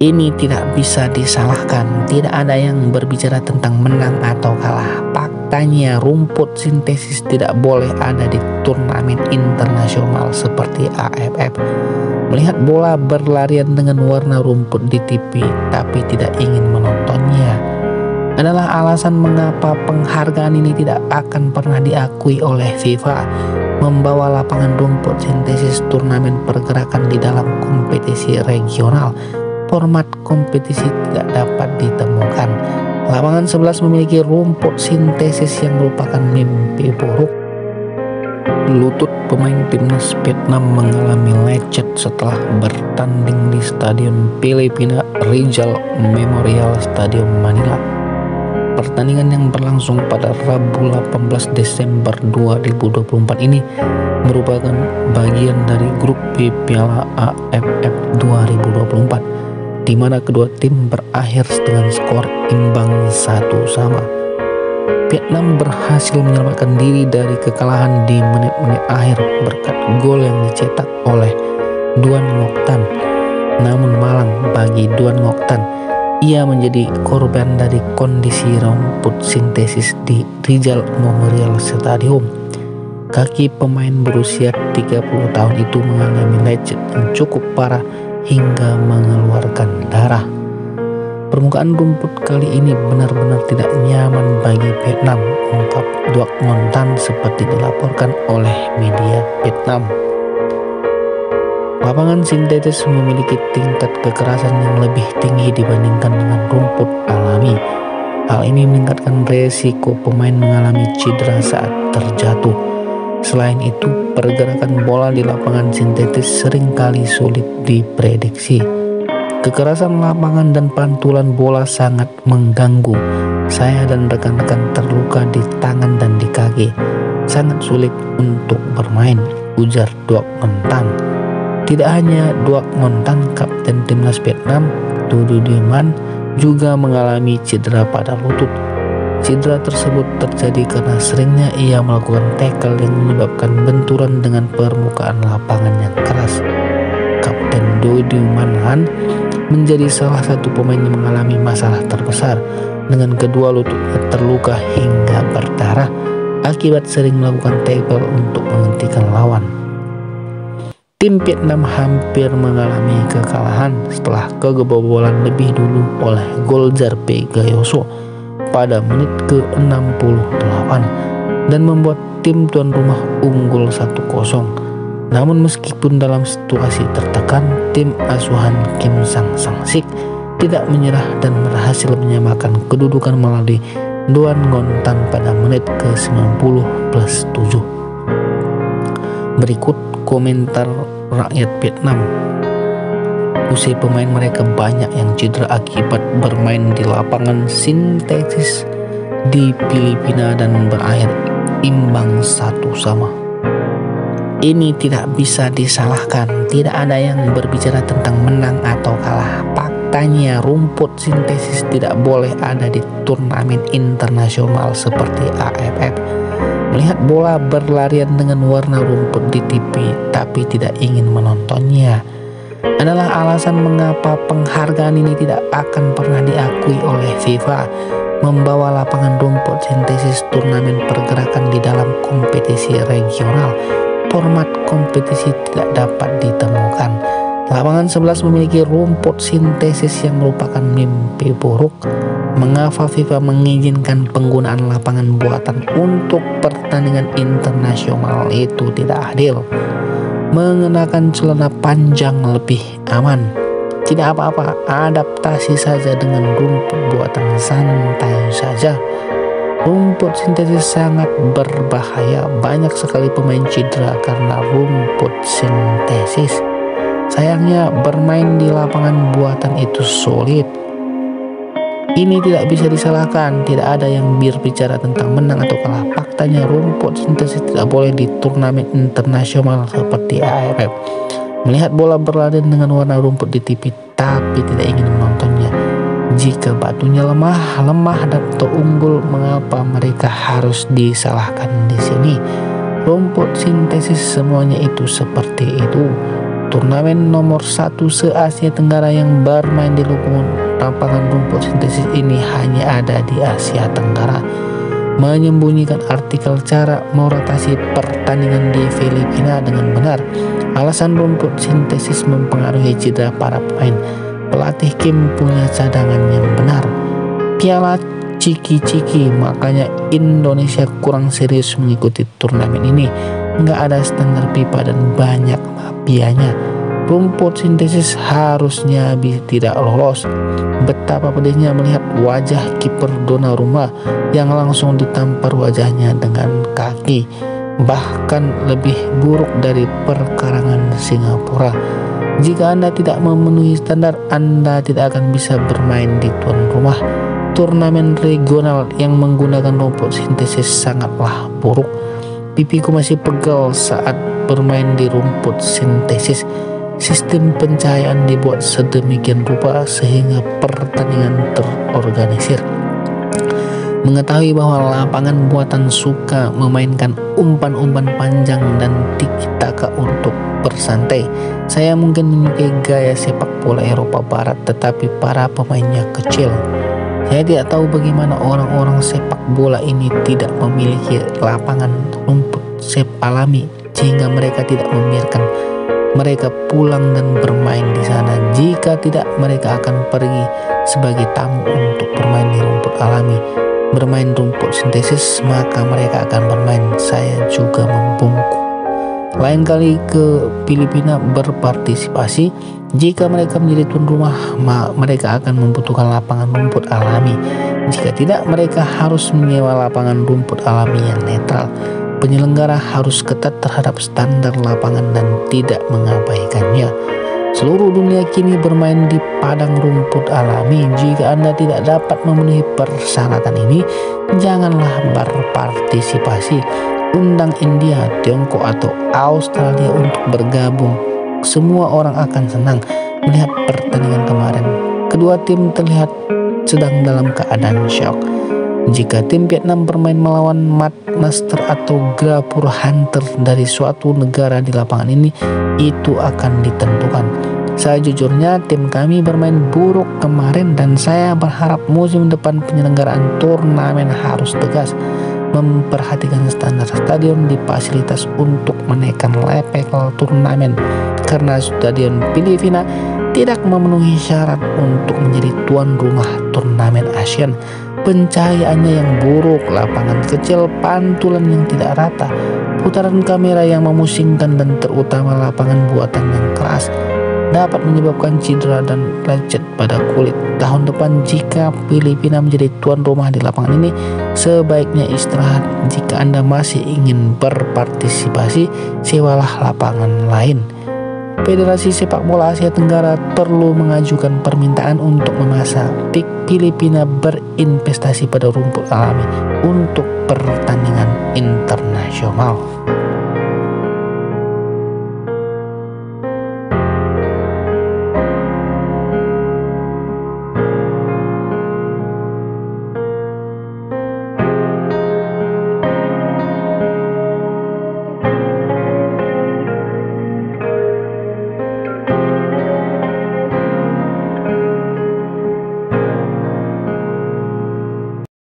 Ini tidak bisa disalahkan, tidak ada yang berbicara tentang menang atau kalah. Faktanya rumput sintesis tidak boleh ada di turnamen internasional seperti AFF. Melihat bola berlarian dengan warna rumput di TV tapi tidak ingin menontonnya adalah alasan mengapa penghargaan ini tidak akan pernah diakui oleh FIFA. Membawa lapangan rumput sintesis turnamen pergerakan di dalam kompetisi regional, format kompetisi tidak dapat ditemukan. Lapangan 11 memiliki rumput sintesis yang merupakan mimpi buruk. Lutut pemain timnas Vietnam mengalami lecet setelah bertanding di Stadion Filipina Rizal Memorial Stadium Manila. Pertandingan yang berlangsung pada Rabu 18 Desember 2024 ini merupakan bagian dari grup B Piala AFF 2024, di mana kedua tim berakhir dengan skor imbang 1-1. Vietnam berhasil menyelamatkan diri dari kekalahan di menit-menit akhir berkat gol yang dicetak oleh Duan Ngoc Tan. Namun malang bagi Duan Ngoc Tan, ia menjadi korban dari kondisi rumput sintesis di Rizal Memorial Stadium. Kaki pemain berusia 30 tahun itu mengalami lecet yang cukup parah hingga mengeluarkan darah. Permukaan rumput kali ini benar-benar tidak nyaman bagi Vietnam, ungkap Duan Ngoc Tan seperti dilaporkan oleh media Vietnam. Lapangan sintetis memiliki tingkat kekerasan yang lebih tinggi dibandingkan dengan rumput alami. Hal ini meningkatkan resiko pemain mengalami cedera saat terjatuh. Selain itu, pergerakan bola di lapangan sintetis seringkali sulit diprediksi. Kekerasan lapangan dan pantulan bola sangat mengganggu. Saya dan rekan-rekan terluka di tangan dan di kaki. Sangat sulit untuk bermain, ujar Duan Ngoc Tan. Tidak hanya Duan Ngoc Tan, kapten timnas Vietnam, Du Duy Man juga mengalami cedera pada lutut. Cedera tersebut terjadi karena seringnya ia melakukan tackle yang menyebabkan benturan dengan permukaan lapangan yang keras. Kapten Du Duy Man menjadi salah satu pemain yang mengalami masalah terbesar, dengan kedua lututnya terluka hingga berdarah akibat sering melakukan tackle untuk menghentikan lawan. Tim Vietnam hampir mengalami kekalahan setelah kebobolan lebih dulu oleh gol Jarpe Gayoso pada menit ke-68 dan membuat tim tuan rumah unggul 1-0. Namun meskipun dalam situasi tertekan, tim asuhan Kim Sang-sik tidak menyerah dan berhasil menyamakan kedudukan melalui Duan Ngoc Tan pada menit ke-90+7. Berikut komentar rakyat Vietnam. Usai pemain mereka banyak yang cedera akibat bermain di lapangan sintetis di Filipina dan berakhir imbang 1-1. Ini tidak bisa disalahkan, tidak ada yang berbicara tentang menang atau kalah. Faktanya rumput sintesis tidak boleh ada di turnamen internasional seperti AFF. Melihat bola berlarian dengan warna rumput di TV tapi tidak ingin menontonnya adalah alasan mengapa penghargaan ini tidak akan pernah diakui oleh FIFA. Membawa lapangan rumput sintesis turnamen pergerakan di dalam kompetisi regional, format kompetisi tidak dapat ditemukan. Lapangan 11 memiliki rumput sintesis yang merupakan mimpi buruk. Mengapa FIFA mengizinkan penggunaan lapangan buatan untuk pertandingan internasional? Itu tidak adil. Mengenakan celana panjang lebih aman. Tidak apa-apa, adaptasi saja dengan rumput buatan, santai saja. Rumput sintesis sangat berbahaya. Banyak sekali pemain cedera karena rumput sintesis. Sayangnya bermain di lapangan buatan itu sulit. Ini tidak bisa disalahkan, tidak ada yang berbicara tentang menang atau kalah. Faktanya rumput sintesis tidak boleh di turnamen internasional seperti AFF. Melihat bola berlarian dengan warna rumput di TV tapi tidak ingin menontonnya. Jika batunya lemah atau unggul, mengapa mereka harus disalahkan di sini? Rumput sintesis semuanya itu seperti itu. Turnamen nomor 1 se-Asia Tenggara yang bermain di lapangan rumput sintesis ini hanya ada di Asia Tenggara. Menyembunyikan artikel cara merotasi pertandingan di Filipina dengan benar. Alasan rumput sintesis mempengaruhi cedera para pemain. Pelatih Kim punya cadangan yang benar. Piala ciki-ciki, makanya Indonesia kurang serius mengikuti turnamen ini. Nggak ada standar FIFA dan banyak mafianya. Rumput sintesis harusnya tidak lolos. Betapa pedihnya melihat wajah kiper Donnarumma yang langsung ditampar wajahnya dengan kaki. Bahkan lebih buruk dari perkarangan Singapura. Jika Anda tidak memenuhi standar, Anda tidak akan bisa bermain di tuan rumah. Turnamen regional yang menggunakan rumput sintesis sangatlah buruk. Pipiku masih pegal saat bermain di rumput sintesis. Sistem pencahayaan dibuat sedemikian rupa sehingga pertandingan terorganisir. Mengetahui bahwa lapangan buatan suka memainkan umpan-umpan panjang dan tiki-taka untuk bersantai, saya mungkin menyukai gaya sepak bola Eropa Barat, tetapi para pemainnya kecil. Saya tidak tahu bagaimana orang-orang sepak bola ini tidak memiliki lapangan rumput alami sehingga mereka tidak membiarkan mereka pulang dan bermain di sana. Jika tidak, mereka akan pergi sebagai tamu untuk bermain di rumput alami. Bermain rumput sintesis, maka mereka akan bermain. Saya juga membungkuk. Lain kali ke Filipina berpartisipasi. Jika mereka menjadi tuan rumah, mereka akan membutuhkan lapangan rumput alami. Jika tidak, mereka harus menyewa lapangan rumput alami yang netral. Penyelenggara harus ketat terhadap standar lapangan dan tidak mengabaikannya. Seluruh dunia kini bermain di padang rumput alami. Jika Anda tidak dapat memenuhi persyaratan ini, janganlah berpartisipasi. Undang India, Tiongkok atau Australia untuk bergabung. Semua orang akan senang melihat pertandingan kemarin. Kedua tim terlihat sedang dalam keadaan syok. Jika tim Vietnam bermain melawan Master atau Grapur Hunter dari suatu negara di lapangan ini, itu akan ditentukan. Sejujurnya tim kami bermain buruk kemarin dan saya berharap musim depan penyelenggaraan turnamen harus tegas, memperhatikan standar stadion di fasilitas untuk menekan level turnamen, karena stadion Filipina tidak memenuhi syarat untuk menjadi tuan rumah turnamen ASEAN. Pencahayaannya yang buruk, lapangan kecil, pantulan yang tidak rata, putaran kamera yang memusingkan, dan terutama lapangan buatan yang keras dapat menyebabkan cedera dan lecet pada kulit. Tahun depan jika Filipina menjadi tuan rumah di lapangan ini, sebaiknya istirahat. Jika Anda masih ingin berpartisipasi, sewalah lapangan lain. Federasi Sepak Bola Asia Tenggara perlu mengajukan permintaan untuk memaksa Filipina berinvestasi pada rumput alami untuk pertandingan internasional.